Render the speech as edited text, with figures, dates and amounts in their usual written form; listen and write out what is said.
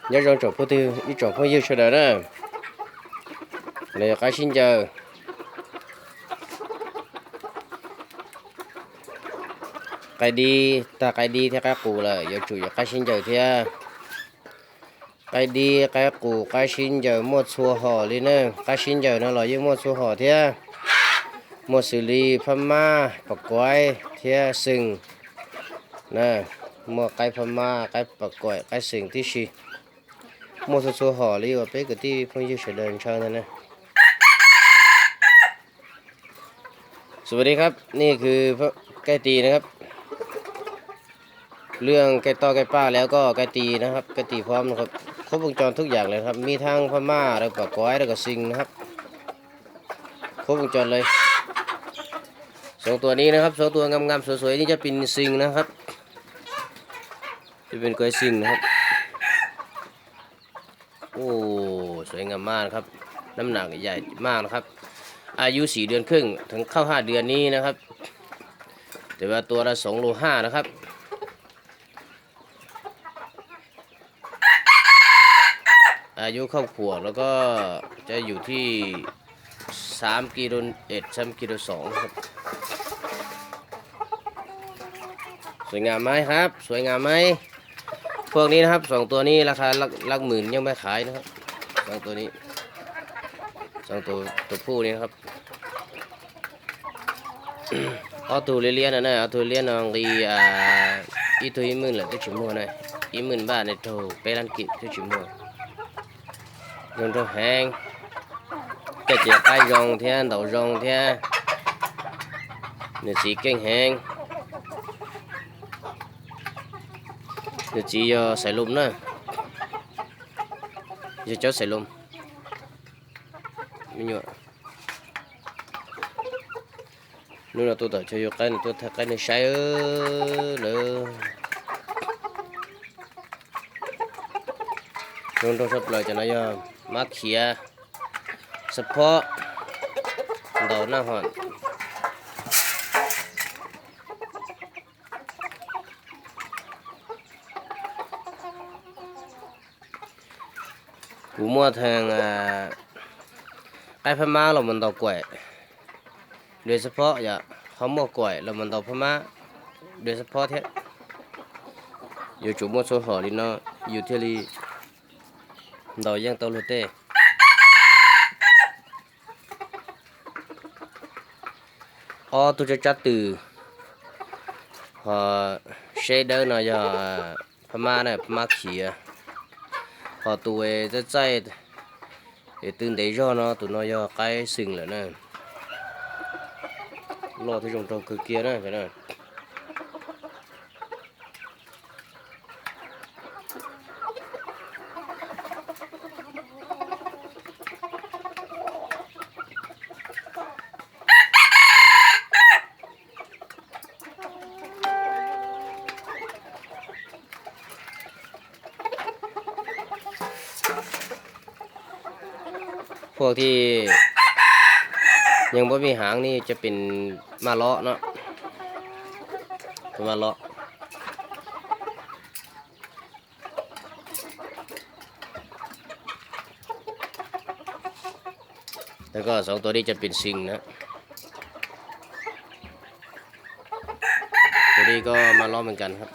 nhớ rằng chỗ phụ tư ít chỗ không yêu cho đời đó này cái xin chờ cái đi ta cái đi theo các cụ là giờ chủ yếu cái xin chờ theo cái đi cái cụ cái xin giờ một số họ đi nữa cái xin giờ nó là những một số họ theo một xử lý phàm ma bạc quái theo sừng nè một cái phàm ma cái bạc quái cái sừng tí xì một số họ đi vào cái tí phong yêu cho đời cho nên nè สวัสดีครับนี่คือไก่ตีนะครับเรื่องไก่ต่อไก่ป้าแล้วก็ไก่ตีนะครับไก่ตีพร้อมนะครับครบวงจรทุกอย่างเลยครับมีทั้งพม่าแล้วก็ก้อยแล้วก็ซิงนะครับครบวงจรเลยสองตัวนี้นะครับสองตัวงามๆสวยๆนี่จะเป็นซิงนะครับจะเป็นก้อยซิงนะครับโอ้สวยงามมากครับน้ำหนักใหญ่มากนะครับอายุ4 เดือนครึ่งถึงเข้า5 เดือนนี้นะครับแต่ว่าตัวละ2.5 โลนะครับอายุเข้าขวบแล้วก็จะอยู่ที่3 กิโล3 กิโล 2ครับสวยงามไหมครับสวยงามไหมพวกนี้นะครับ2 ตัวนี้ราคาหลักหมื่นยังไม่ขายนะครับ2 ตัวนี้2 ตัวผู้นี้นะครับเอาตัวเลี้ยงนะเอาตัวเลี้ยงน้องอีตัว10,000แหละตัวชิมัวนะ10,000 บาทในโถไปร้านกินตัวชิมัวเงินตัวแพงจะเจ็บไอ้รองเท่าđầu rongเท่าเนื้อสีเก่งแหงเนื้อสีใส่ลมนะจะเจ้าใส่ลมไม่หยวนู่นเราตัวต่อจะอยู่กันตัวทักกันในใช้เลยนู่นตัวทับเลยจะนายมาเขียเฉพาะดอกหน้าหอนกูมั่วทางไอ้พม่าเรามันดอกกล้วยโดยเฉพาะอย่าเขาหมกกล้วยเรามันดอกพม่าโดยเฉพาะเท่อยู่จุดมั่วโซหอลินอยู่ที่รีดอกยังโตโลเต้อ๋อตัวจะจัดตือเชดเดอร์น่ะอย่าพม่าเนี่ยพม่าเขียตัวจะใจตื่นเต้นรอเนาะตัวน้อยอย่าใกล้สิ่งแล้วนะรอที่ตรงคือเกียร์นะใช่ไหมพวกที่ยังไม่มีหางนี่จะเป็นมาเลาะเนาะเป็นมาเลาะแล้วก็2 ตัวนี้จะเป็นซิงนะตัวนี้ก็มาเลาะเหมือนกันครับ